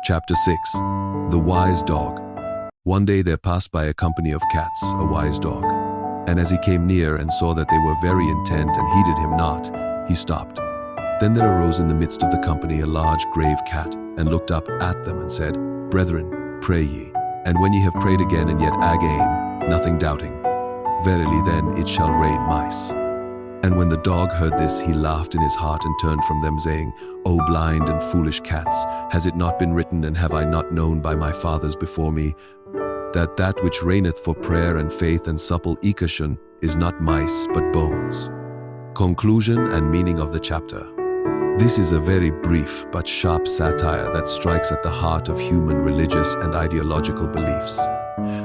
Chapter 6. The Wise Dog. One day there passed by a company of cats, a wise dog. And as he came near and saw that they were very intent and heeded him not, he stopped. Then there arose in the midst of the company a large grave cat, and looked up at them and said, Brethren, pray ye. And when ye have prayed again and yet again, nothing doubting, verily then it shall rain mice. And when the dog heard this, he laughed in his heart and turned from them, saying, O blind and foolish cats, has it not been written, and have I not known by my fathers before me, that that which reigneth for prayer and faith and supple ecussion is not mice but bones? Conclusion and meaning of the chapter. This is a very brief but sharp satire that strikes at the heart of human religious and ideological beliefs.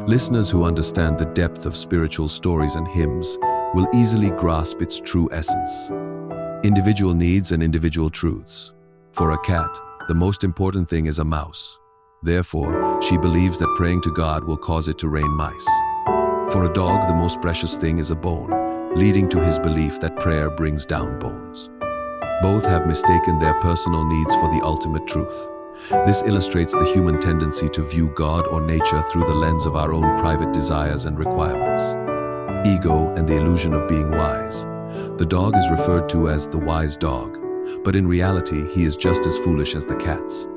Listeners who understand the depth of spiritual stories and hymns will easily grasp its true essence. Individual needs and individual truths. For a cat, the most important thing is a mouse. Therefore, she believes that praying to God will cause it to rain mice. For a dog, the most precious thing is a bone, leading to his belief that prayer brings down bones. Both have mistaken their personal needs for the ultimate truth. This illustrates the human tendency to view God or nature through the lens of our own private desires and requirements. Ego and the illusion of being wise. The dog is referred to as the wise dog, but in reality he is just as foolish as the cats.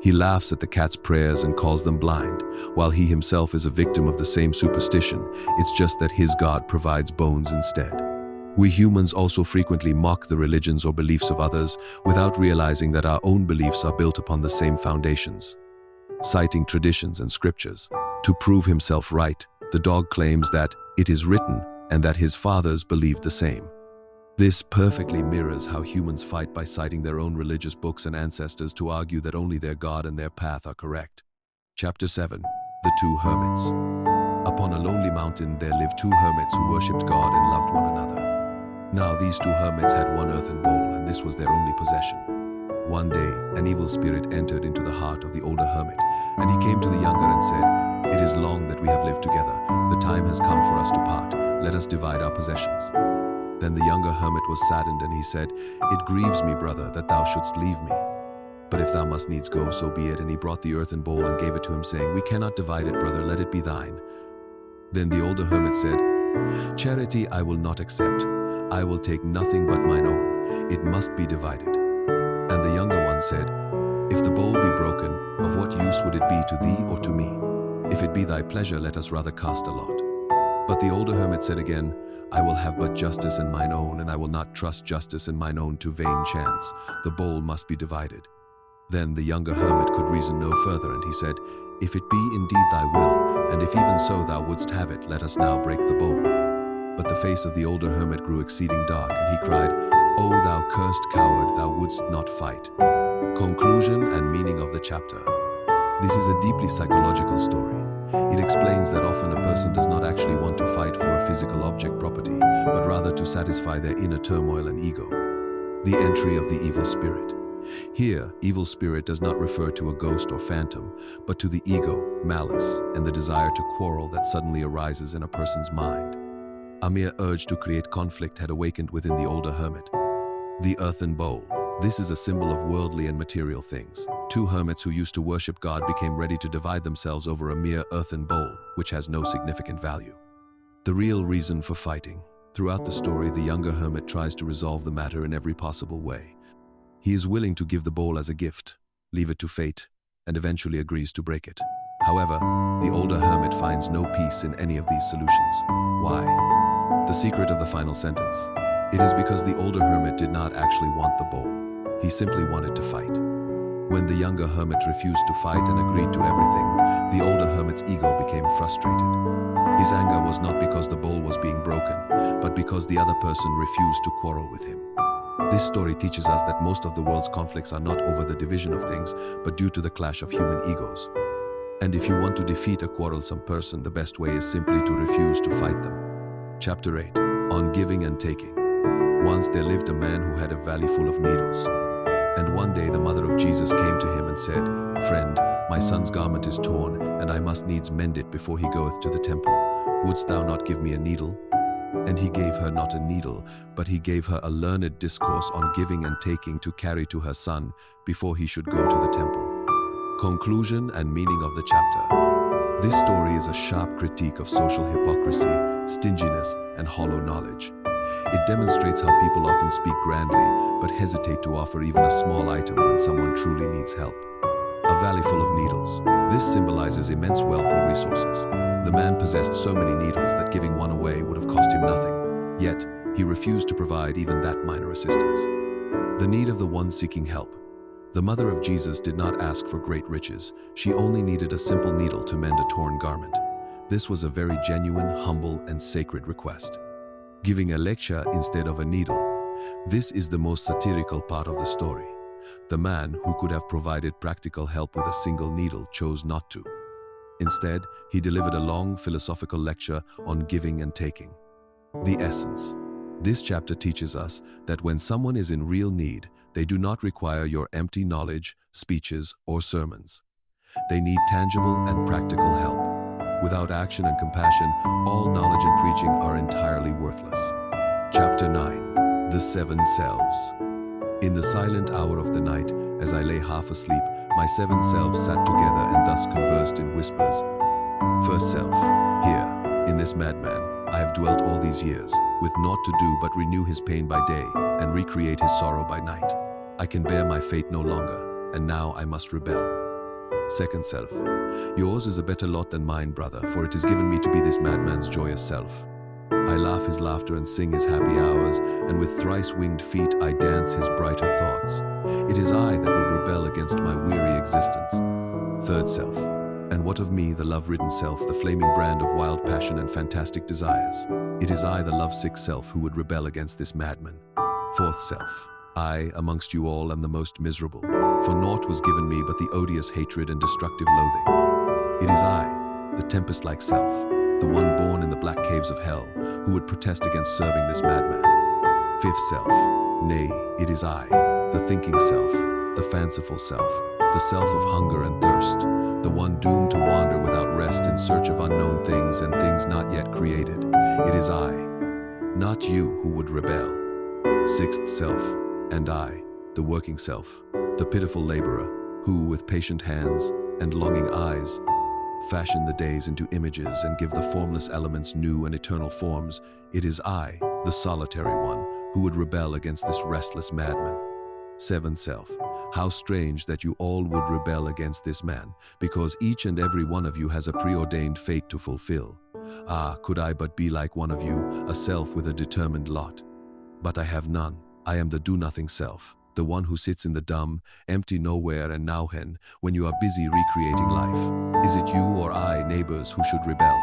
He laughs at the cat's prayers and calls them blind, while he himself is a victim of the same superstition. It's just that his God provides bones instead. We humans also frequently mock the religions or beliefs of others without realizing that our own beliefs are built upon the same foundations. Citing traditions and scriptures to prove himself right, the dog claims that it is written and that his fathers believed the same. This perfectly mirrors how humans fight by citing their own religious books and ancestors to argue that only their God and their path are correct. Chapter 7. The Two Hermits. Upon a lonely mountain there lived two hermits who worshipped God and loved one another. Now these two hermits had one earthen bowl, and this was their only possession. One day, an evil spirit entered into the heart of the older hermit, and he came to the younger and said, It is long that we have lived together. The time has come for us to part. Let us divide our possessions. Then the younger hermit was saddened, and he said, It grieves me, brother, that thou shouldst leave me. But if thou must needs go, so be it. And he brought the earthen bowl and gave it to him, saying, We cannot divide it, brother, let it be thine. Then the older hermit said, Charity I will not accept. I will take nothing but mine own. It must be divided. And the younger one said, If the bowl be broken, of what use would it be to thee or to me? If it be thy pleasure, let us rather cast a lot. But the older hermit said again, I will have but justice in mine own, and I will not trust justice in mine own to vain chance. The bowl must be divided. Then the younger hermit could reason no further, and he said, If it be indeed thy will, and if even so thou wouldst have it, let us now break the bowl. But the face of the older hermit grew exceeding dark, and he cried, O thou cursed coward, thou wouldst not fight. Conclusion and meaning of the chapter. This is a deeply psychological story. It explains that often a person does not actually want to fight for a physical object property, but rather to satisfy their inner turmoil and ego. The entry of the evil spirit. Here, evil spirit does not refer to a ghost or phantom, but to the ego, malice, and the desire to quarrel that suddenly arises in a person's mind. A mere urge to create conflict had awakened within the older hermit. The earthen bowl. This is a symbol of worldly and material things. Two hermits who used to worship God became ready to divide themselves over a mere earthen bowl, which has no significant value. The real reason for fighting. Throughout the story, the younger hermit tries to resolve the matter in every possible way. He is willing to give the bowl as a gift, leave it to fate, and eventually agrees to break it. However, the older hermit finds no peace in any of these solutions. Why? The secret of the final sentence. It is because the older hermit did not actually want the bowl. He simply wanted to fight. When the younger hermit refused to fight and agreed to everything, the older hermit's ego became frustrated. His anger was not because the bowl was being broken, but because the other person refused to quarrel with him. This story teaches us that most of the world's conflicts are not over the division of things, but due to the clash of human egos. And if you want to defeat a quarrelsome person, the best way is simply to refuse to fight them. Chapter 8. On Giving and Taking. Once there lived a man who had a valley full of needles. And one day the mother of Jesus came to him and said, Friend, my son's garment is torn, and I must needs mend it before he goeth to the temple. Wouldst thou not give me a needle? And he gave her not a needle, but he gave her a learned discourse on giving and taking to carry to her son before he should go to the temple. Conclusion and meaning of the chapter. This story is a sharp critique of social hypocrisy, stinginess, and hollow knowledge. It demonstrates how people often speak grandly, but hesitate to offer even a small item when someone truly needs help. A valley full of needles. This symbolizes immense wealth or resources. The man possessed so many needles that giving one away would have cost him nothing. Yet, he refused to provide even that minor assistance. The need of the one seeking help. The mother of Jesus did not ask for great riches. She only needed a simple needle to mend a torn garment. This was a very genuine, humble, and sacred request. Giving a lecture instead of a needle. This is the most satirical part of the story. The man who could have provided practical help with a single needle chose not to. Instead, he delivered a long philosophical lecture on giving and taking. The essence. This chapter teaches us that when someone is in real need, they do not require your empty knowledge, speeches, or sermons. They need tangible and practical help. Without action and compassion, all knowledge and preaching are entirely worthless. Chapter 9. The Seven Selves. In the silent hour of the night, as I lay half asleep, my seven selves sat together and thus conversed in whispers. First self, here, in this madman, I have dwelt all these years, with naught to do but renew his pain by day and recreate his sorrow by night. I can bear my fate no longer, and now I must rebel. Second self, yours is a better lot than mine, brother, for it is given me to be this madman's joyous self. I laugh his laughter and sing his happy hours, and with thrice-winged feet I dance his brighter thoughts. It is I that would rebel against my weary existence. Third self, and what of me, the love-ridden self, the flaming brand of wild passion and fantastic desires? It is I, the love-sick self, who would rebel against this madman. Fourth self, I, amongst you all, am the most miserable, for naught was given me but the odious hatred and destructive loathing. It is I, the tempest-like self, the one born in the black caves of hell, who would protest against serving this madman. Fifth self, nay, it is I, the thinking self, the fanciful self, the self of hunger and thirst, the one doomed to wander without rest in search of unknown things and things not yet created. It is I, not you, who would rebel. Sixth self, and I, the working self, the pitiful laborer, who, with patient hands and longing eyes, fashion the days into images and give the formless elements new and eternal forms. It is I, the solitary one, who would rebel against this restless madman. Seventh self, how strange that you all would rebel against this man, because each and every one of you has a preordained fate to fulfill. Ah, could I but be like one of you, a self with a determined lot. But I have none. I am the do-nothing self, the one who sits in the dumb, empty nowhere and nowhen when you are busy recreating life. Is it you or I, neighbors, who should rebel?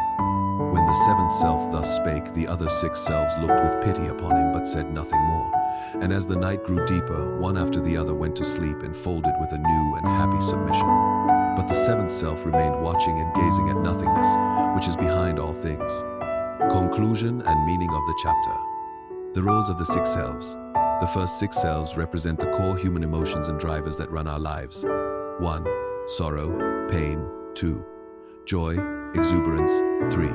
When the seventh self thus spake, the other six selves looked with pity upon him but said nothing more. And as the night grew deeper, one after the other went to sleep enfolded with a new and happy submission. But the seventh self remained watching and gazing at nothingness, which is behind all things. Conclusion and meaning of the chapter. The roles of the six selves. The first six selves represent the core human emotions and drivers that run our lives. 1. Sorrow, pain. 2. Joy, exuberance. 3.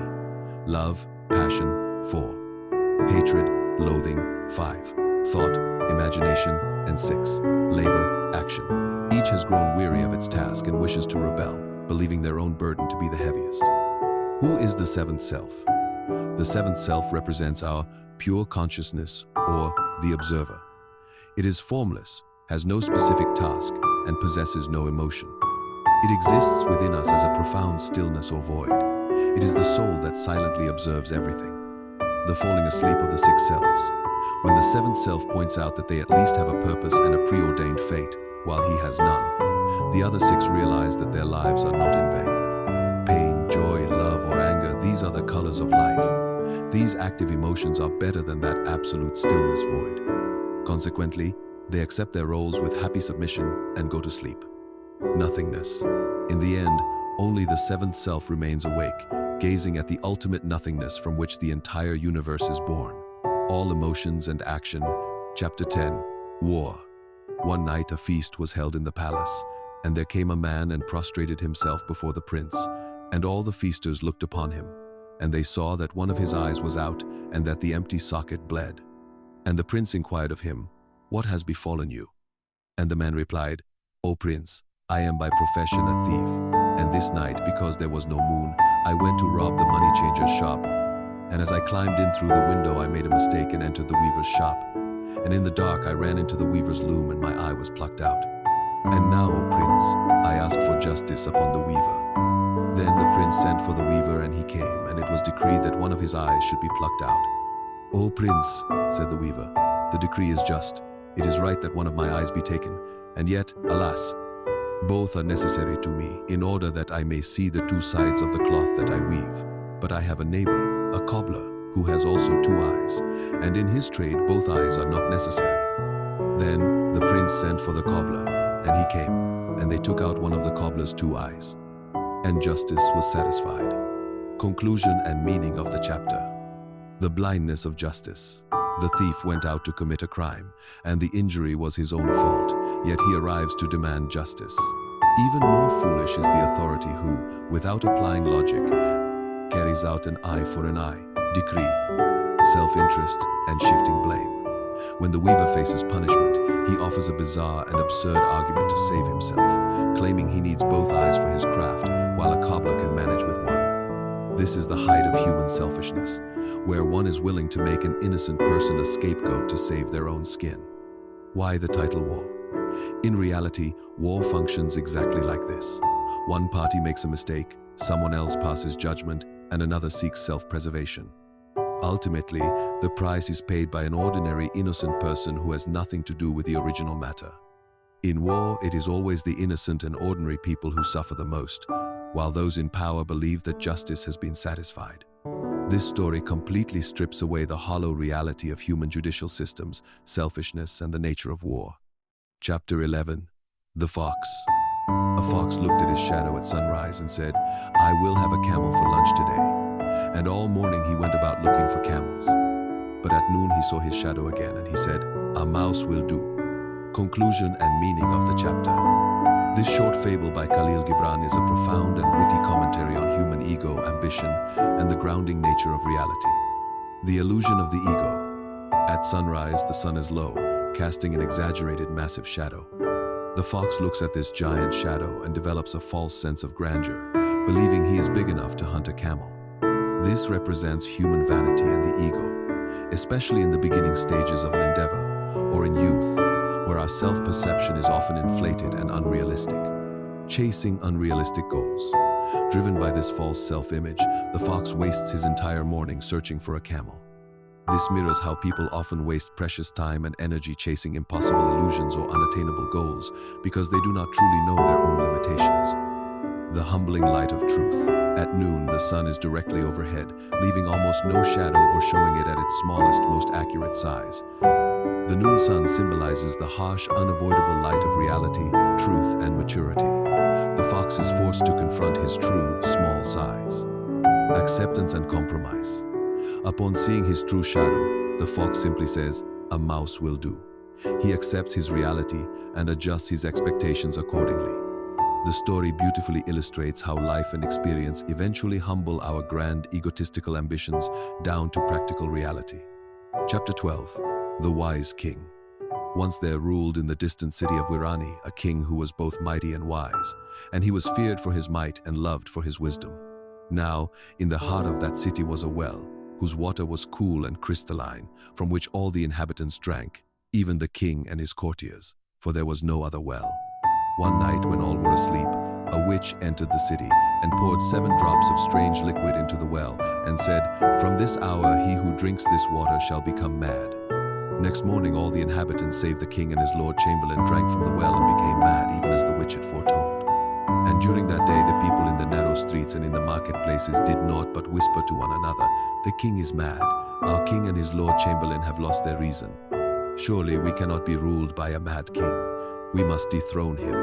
Love, passion. 4. Hatred, loathing. 5. Thought, imagination. And 6. Labor, action. Each has grown weary of its task and wishes to rebel, believing their own burden to be the heaviest. Who is the seventh self? The seventh self represents our pure consciousness, or the observer. It is formless, has no specific task, and possesses no emotion. It exists within us as a profound stillness or void. It is the soul that silently observes everything. The falling asleep of the six selves. When the seventh self points out that they at least have a purpose and a preordained fate, while he has none, the other six realize that their lives are not in vain. Pain, joy, love, or anger, these are the colors of life. These active emotions are better than that absolute stillness void. Consequently, they accept their roles with happy submission and go to sleep. Nothingness. In the end, only the seventh self remains awake, gazing at the ultimate nothingness from which the entire universe is born. All emotions and action. Chapter 10. War. One night a feast was held in the palace, and there came a man and prostrated himself before the prince, and all the feasters looked upon him. And they saw that one of his eyes was out, and that the empty socket bled. And the prince inquired of him, "What has befallen you?" And the man replied, "O prince, I am by profession a thief, and this night, because there was no moon, I went to rob the money changer's shop. And as I climbed in through the window, I made a mistake and entered the weaver's shop. And in the dark, I ran into the weaver's loom, and my eye was plucked out. And now, O prince, I ask for justice upon the weaver. Then the prince sent for the weaver, and he came, and it was decreed that one of his eyes should be plucked out. O prince, said the weaver, the decree is just. It is right that one of my eyes be taken, and yet, alas, both are necessary to me, in order that I may see the two sides of the cloth that I weave. But I have a neighbor, a cobbler, who has also two eyes, and in his trade both eyes are not necessary. Then the prince sent for the cobbler, and he came, and they took out one of the cobbler's two eyes. And justice was satisfied. Conclusion and meaning of the chapter. The blindness of justice. The thief went out to commit a crime, and the injury was his own fault, yet he arrives to demand justice. Even more foolish is the authority who, without applying logic, carries out an eye for an eye, decree, self-interest, and shifting blame. When the weaver faces punishment, he offers a bizarre and absurd argument to save himself, claiming he needs both eyes for his craft, while a cobbler can manage with one. This is the height of human selfishness, where one is willing to make an innocent person a scapegoat to save their own skin. Why the title war? In reality, war functions exactly like this. One party makes a mistake, someone else passes judgment, and another seeks self-preservation. Ultimately, the price is paid by an ordinary, innocent person who has nothing to do with the original matter. In war, it is always the innocent and ordinary people who suffer the most, while those in power believe that justice has been satisfied. This story completely strips away the hollow reality of human judicial systems, selfishness, and the nature of war. Chapter 11. The Fox. A fox looked at his shadow at sunrise and said, "I will have a camel for lunch today." And all morning he went about looking for camels. But at noon he saw his shadow again, and he said, "A mouse will do." Conclusion and meaning of the chapter. This short fable by Khalil Gibran is a profound and witty commentary on human ego, ambition, and the grounding nature of reality. The illusion of the ego. At sunrise, the sun is low, casting an exaggerated massive shadow. The fox looks at this giant shadow and develops a false sense of grandeur, believing he is big enough to hunt a camel. This represents human vanity and the ego, especially in the beginning stages of an endeavor, or in youth, where our self-perception is often inflated and unrealistic. Chasing unrealistic goals. Driven by this false self-image, the fox wastes his entire morning searching for a camel. This mirrors how people often waste precious time and energy chasing impossible illusions or unattainable goals because they do not truly know their own limitations. The humbling light of truth. At noon, the sun is directly overhead, leaving almost no shadow or showing it at its smallest, most accurate size. The noon sun symbolizes the harsh, unavoidable light of reality, truth, and maturity. The fox is forced to confront his true, small size. Acceptance and compromise. Upon seeing his true shadow, the fox simply says, "A mouse will do." He accepts his reality and adjusts his expectations accordingly. The story beautifully illustrates how life and experience eventually humble our grand, egotistical ambitions down to practical reality. Chapter 12. The Wise King. Once there ruled in the distant city of Wirani a king who was both mighty and wise, and he was feared for his might and loved for his wisdom. Now, in the heart of that city was a well, whose water was cool and crystalline, from which all the inhabitants drank, even the king and his courtiers, for there was no other well. One night when all were asleep, a witch entered the city and poured 7 drops of strange liquid into the well and said, "From this hour he who drinks this water shall become mad." Next morning all the inhabitants save the king and his lord chamberlain drank from the well and became mad, even as the witch had foretold. And during that day the people in the narrow streets and in the marketplaces did naught but whisper to one another, "The king is mad. Our king and his lord chamberlain have lost their reason. Surely we cannot be ruled by a mad king. We must dethrone him."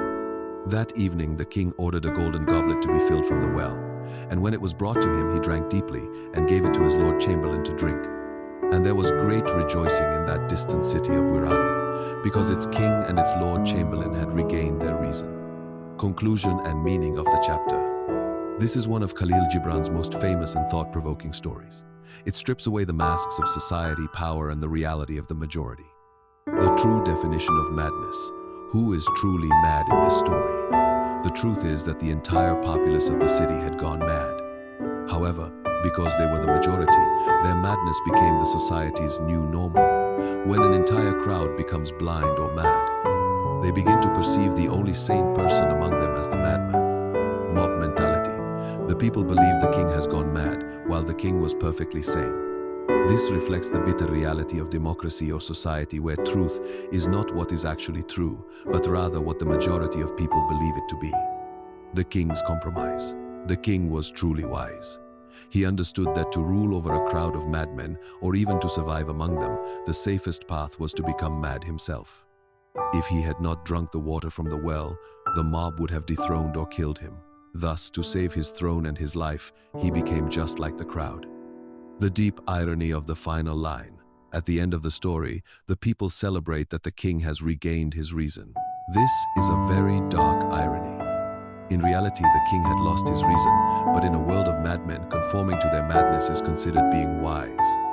That evening the king ordered a golden goblet to be filled from the well, and when it was brought to him he drank deeply and gave it to his lord chamberlain to drink. And there was great rejoicing in that distant city of Wirani, because its king and its lord chamberlain had regained their reason. Conclusion and meaning of the chapter. This is one of Khalil Gibran's most famous and thought-provoking stories. It strips away the masks of society, power, and the reality of the majority. The true definition of madness. Who is truly mad in this story? The truth is that the entire populace of the city had gone mad. However, because they were the majority, their madness became the society's new normal. When an entire crowd becomes blind or mad, they begin to perceive the only sane person among them as the madman. Mob mentality. The people believe the king has gone mad, while the king was perfectly sane. This reflects the bitter reality of democracy or society where truth is not what is actually true, but rather what the majority of people believe it to be. The king's compromise. The king was truly wise. He understood that to rule over a crowd of madmen, or even to survive among them, the safest path was to become mad himself. If he had not drunk the water from the well, the mob would have dethroned or killed him. Thus, to save his throne and his life, he became just like the crowd. The deep irony of the final line. At the end of the story, the people celebrate that the king has regained his reason. This is a very dark irony. In reality, the king had lost his reason, but in a world of madmen, conforming to their madness is considered being wise.